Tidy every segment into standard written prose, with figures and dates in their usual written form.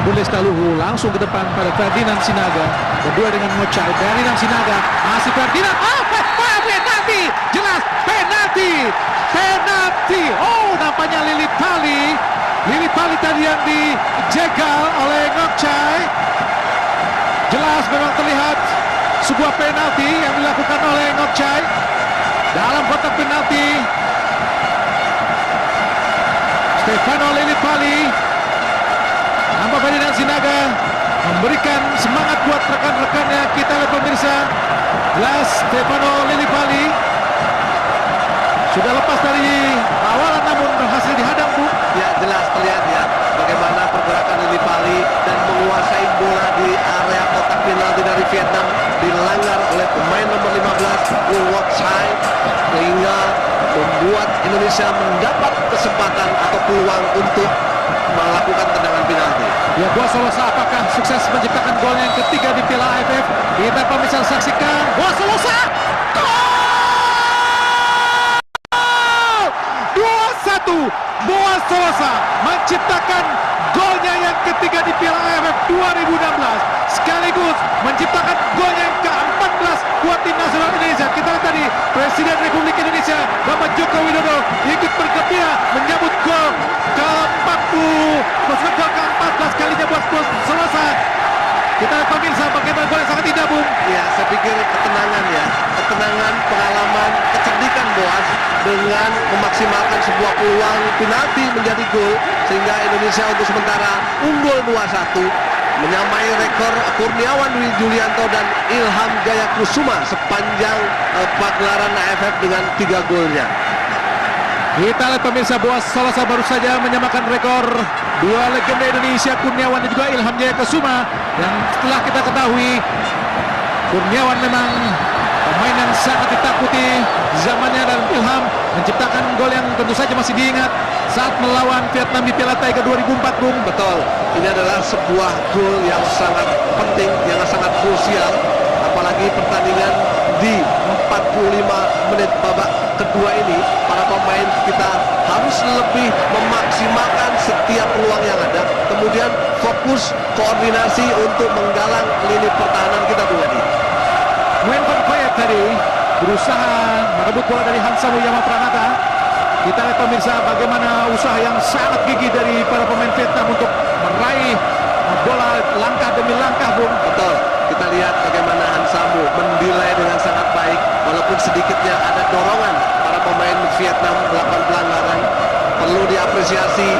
Abu Lestaluhu langsung ke depan pada Ferdinand Sinaga, berdua dengan Ngocai. Ferdinand Sinaga masih Ferdinand, penalti, jelas penalti. Oh, nampaknya Lili Pali tadi yang dijegal oleh Ngocai. Jelas memang terlihat sebuah penalti yang dilakukan oleh Ngocai dalam kotak penalti. Stefano Lili Pali, nampak Ferdinand Sinaga memberikan semangat buat rekan-rekannya. Kita lihat pemirsa, jelas Stefano Lili Pali sudah lepas dari awalan namun berhasil dihadang, Bu. Ya, jelas terlihat ya bagaimana pergerakan Lili Pali dan menguasai bola di area kotak penalti dari Vietnam dilanggar oleh pemain nomor 15 Ngocai, sehingga membuat Indonesia mendapat kesempatan atau peluang untuk melakukan tendangan penalti. Ya, Boa Solosa apakah sukses menciptakan gol yang ketiga di Piala AFF? Kita pemirsa saksikan Boa Solosa. Gol! 2-1. Boa Solosa menciptakan golnya yang ketiga di Piala AFF 2016, sekaligus menciptakan gol yang ke-14 buat tim nasional Indonesia. Kita lihat tadi Presiden Republik Indonesia Bapak Joko Widodo ikut bergembira menyambut gol ke-14 kalinya buat Boa Solosa. Kita lihat pemirsa bagaimana gol yang sangat indah, Bung. Ya, saya pikir ketenangan, pengalaman, kecerdikan Boas dengan memaksimalkan sebuah peluang penalti menjadi gol, sehingga Indonesia untuk sementara unggul 2-1, menyamai rekor Kurniawan Dwi Julianto dan Ilham Jaya Kusuma sepanjang pagelaran AFF dengan 3 golnya. Kita lihat pemirsa, Boa Solosa baru saja menyamakan rekor dua legenda Indonesia, Kurniawan dan juga Ilham Jaya Kusuma, yang setelah kita ketahui Kurniawan memang pemain yang sangat ditakuti zamannya, dan Ilham menciptakan gol yang tentu saja masih diingat saat melawan Vietnam di Piala Tiger 2004, Bung. Betul, ini adalah sebuah gol yang sangat penting, yang sangat krusial, apalagi pertandingan di 45 menit babak kedua ini. Para pemain kita harus lebih memaksimalkan setiap peluang yang ada, kemudian fokus koordinasi untuk menggalang lini pertahanan kita, Bung Adi. Nguyen Van Khoet tadi berusaha merebut bola dari Hansamu Yama Pranata. Kita lihat pemirsa bagaimana usaha yang sangat gigih dari para pemain Vietnam untuk meraih bola langkah demi langkah, Bung. Betul, kita lihat bagaimana Hansamu mendelay dengan sangat baik, walaupun sedikitnya ada dorongan para pemain Vietnam melakukan pelanggaran. Perlu diapresiasi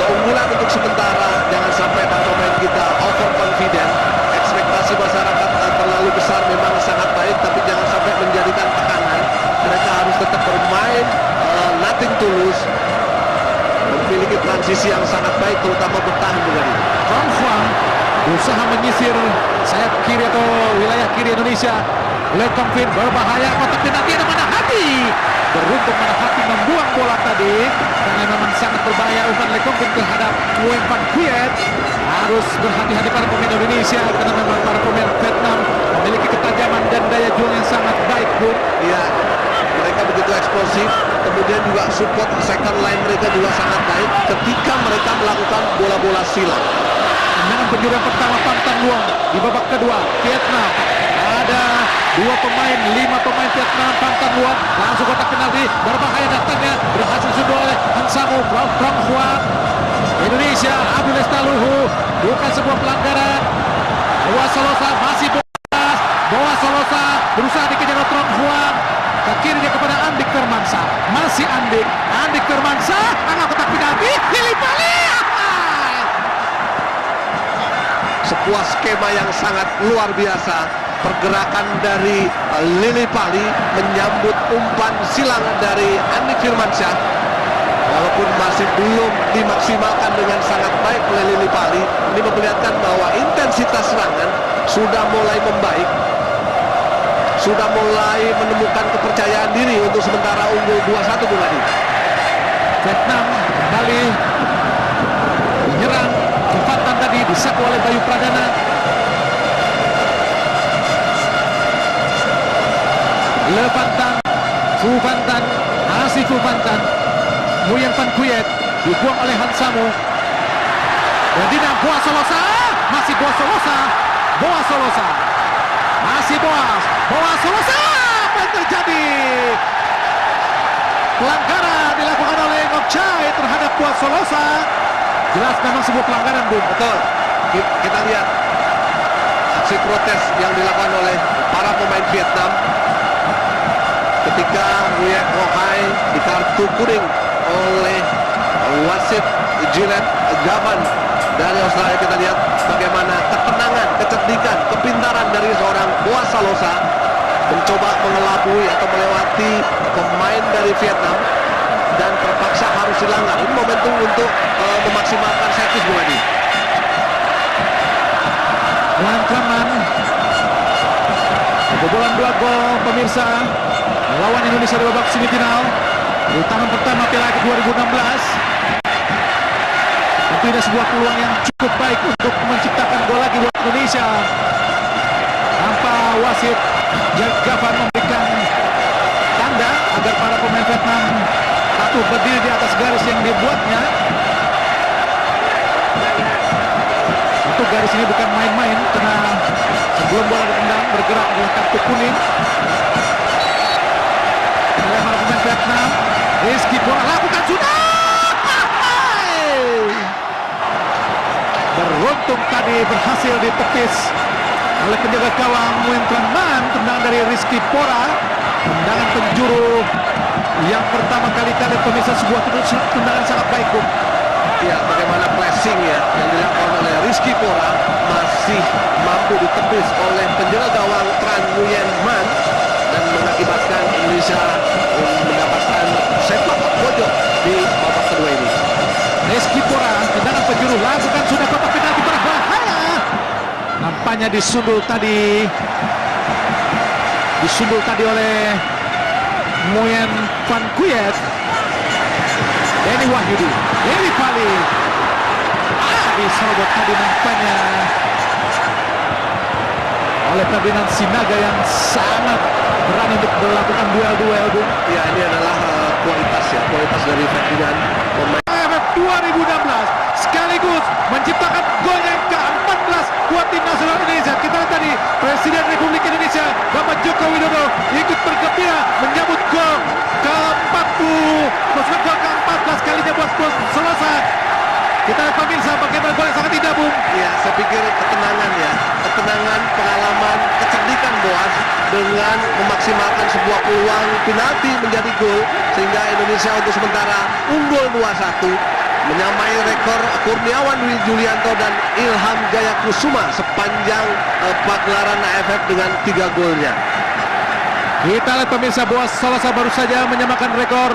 keunggulan untuk sementara, jangan sampai para pemain kita overconfident. Ekspektasi masyarakat terlalu besar memang sangat baik, tapi jangan sampai menjadikan tekanan. Mereka harus tetap bermain nothing to lose, memiliki transisi yang sangat baik, terutama bertahan begini. Trong Huang berusaha menyisir sayap kiri atau wilayah kiri Indonesia. Le Kongfin berbahaya, kotak penalti ada mana hati. Beruntung mana hati membuang bola tadi, karena memang sangat berbahaya umpan Le Kongfin terhadap Nguyen Van Khoet. Harus berhati-hati para pemain Indonesia, karena memang para pemain Vietnam memiliki ketajaman dan daya juang yang sangat baik, Bung. Iya, mereka begitu eksplosif, kemudian juga support second line mereka juga sangat baik ketika mereka melakukan bola-bola silang. Tendangan penjuru yang pertama Pantang Luang di babak kedua Vietnam. Ada 5 pemain Vietnam. Pantang Luang langsung kotak penalti, berbahaya datangnya, berhasil disundul oleh Hansamu. Trong Huang. Indonesia, Abu Lestaluhu, bukan sebuah pelanggaran. Boa Solosa masih bebas. Boa Solosa berusaha dikejar oleh Trong Huang. Ke kiri dia kepada Andik Firmansyah. Masih Andik Firmansyah, angkat kotak penalti, Lili Pali. Sebuah skema yang sangat luar biasa, pergerakan dari Lili Pali menyambut umpan silang dari Andik Firmansyah. Walaupun masih belum dimaksimalkan dengan sangat baik oleh Lili Pali, ini memperlihatkan bahwa intensitas serangan sudah mulai membaik, sudah mulai menemukan kepercayaan diri untuk sementara unggul 2-1, Bung Adi. Vietnam kembali menyerang. Kefatan tadi disapu oleh Bayu Pradana. Le Van Tan, Phu Van Tan, masih Phu Van Tan. Nguyen Van Khoet dibuang oleh Hansamu. Ferdinand Boas Solosa, masih Boas Solosa, masih Boas Solosa. Apa yang terjadi? Pelanggaran dilakukan oleh Ngokchai terhadap Boas Solosa. Jelas memang sebuah pelanggaran, Bung. Betul. Kita lihat aksi protes yang dilakukan oleh para pemain Vietnam ketika Nguyen Ngo Hai di kartu kuning oleh wasit Gillette Gavan dari Australia. Kita lihat bagaimana ketenangan, kecerdikan, kepintaran dari seorang Boas Solosa mencoba mengelabui atau melewati pemain dari Vietnam dan terpaksa harus dilanggar. Ini momentum untuk memaksimalkan servis, Bu Adi. Langkraman kebobolan 2 gol pemirsa melawan Indonesia di babak semifinal di tahun pertama Piala AFF 2016. Tentu ini sebuah peluang yang cukup baik untuk menciptakan gol lagi buat Indonesia tanpa wasit Gavan memberikan tanda agar para pemain Vietnam patuh berdiri di atas garis yang dibuatnya. Itu garis ini bukan main-main karena sebelum bola ditendang bergerak adalah kartu kuning oleh para pemain Vietnam. Rizky Pora lakukan sudah. Beruntung tadi berhasil ditepis oleh penjaga gawang Nguyen Tran Man. Tendangan dari Rizky Pora, tendangan penjuru yang pertama kali pemirsa, sebuah tendangan sangat baik, Bung. Ya, bagaimana flashing ya yang dilakukan oleh Rizky Pora masih mampu ditepis oleh penjaga gawang Tran Nguyen Man dan mengakibatkan Indonesia mendapatkan sepak pojok di babak kedua ini. Rizky Pora, tendangan penjuru, lakukan sudah kotak penalti berbahaya. Nampaknya disundul tadi oleh Nguyen Van Kuyet. Denny Wahyudi, Denny Pali, diserobot tadi nampaknya oleh Ferdinand Sinaga yang sangat berani untuk melakukan duel-duel, Bung. Ya, ini adalah kualitas dari Ferdinand, pemain AFF 2016 sekaligus menciptakan gol yang ke-14 buat tim nasional Indonesia. Kita lihat tadi Presiden Republik Indonesia Bapak Joko Widodo ikut bergembira menyambut gol ke-40, maksudnya gol ke-14 kalinya buat Boas Solosa. Kita lihat pemirsa bagaimana gol yang sangat indah, Bung. Ya, saya pikir ketenangan, pengalaman, kecerdikan Boas dengan memaksimalkan sebuah peluang penalti menjadi gol sehingga Indonesia untuk sementara unggul 2-1, menyamai rekor Kurniawan Dwi Julianto dan Ilham Jaya Kusuma sepanjang pagelaran AFF dengan 3 golnya. Kita lihat pemirsa, Boas Solosa baru saja menyamakan rekor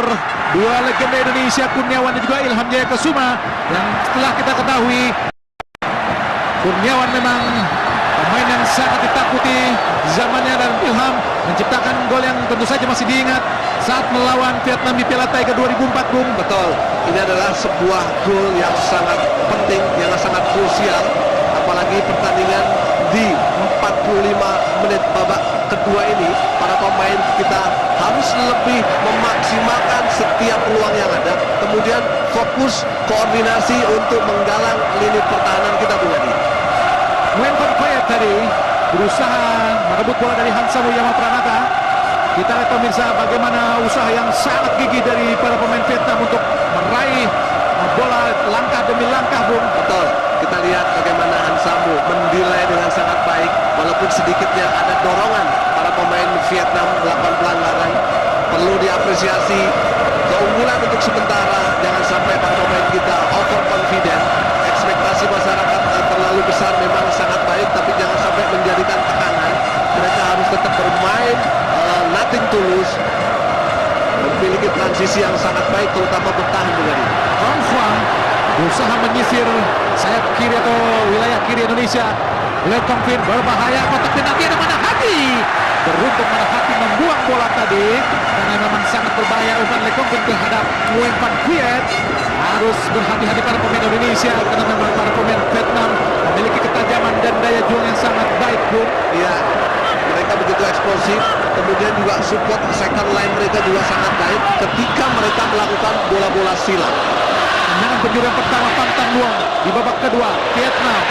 2 legenda Indonesia, Kurniawan dan juga Ilham Jaya Kusuma, yang setelah kita ketahui Kurniawan memang pemain yang sangat ditakuti zamannya dan Ilham menciptakan gol yang tentu saja masih diingat saat melawan Vietnam di Piala Tiger 2004, Bung. Betul, ini adalah sebuah gol yang sangat penting, yang sangat krusial, apalagi pertandingan di 45 menit babak kedua ini. Para pemain kita harus lebih memaksimalkan setiap peluang yang ada, kemudian fokus koordinasi untuk menggalang lini pertahanan kita, Bu Adi. Nguyen Van Kuyet tadi berusaha merebut bola dari Hansamu Yamapranata. Kita lihat pemirsa bagaimana usaha yang sangat gigih dari para pemain Vietnam untuk meraih bola langkah demi langkah, Bung. Betul, kita lihat bagaimana Hansamu mendelay dengan sangat baik, walaupun sedikitnya ada dorongan para pemain Vietnam melakukan pelanggaran. Perlu diapresiasi keunggulan untuk sementara, jangan sampai para pemain kita overconfident. Ekspektasi masyarakat terlalu besar memang sangat baik, tapi jangan sampai menjadikan tekanan. Mereka harus tetap bermain nothing tulus, memiliki transisi yang sangat baik, terutama bertahan dengan ini. Hong Huang berusaha menyisir sayap kiri atau wilayah kiri Indonesia. Le Kongvin berbahaya, kotak penalti ada mana hati. Beruntung mana hati membuang bola tadi karena memang sangat berbahaya umpan Le Kongvin terhadap Nguyen Van Kuyet. Harus berhati-hati para pemain Indonesia karena memang para pemain Vietnam memiliki ketajaman dan daya juang yang sangat baik, Bung. Iya, mereka begitu eksplosif, kemudian juga support second line mereka juga sangat baik ketika mereka melakukan bola-bola silang. Tendangan penjuru yang pertama pantang luang di babak kedua Vietnam.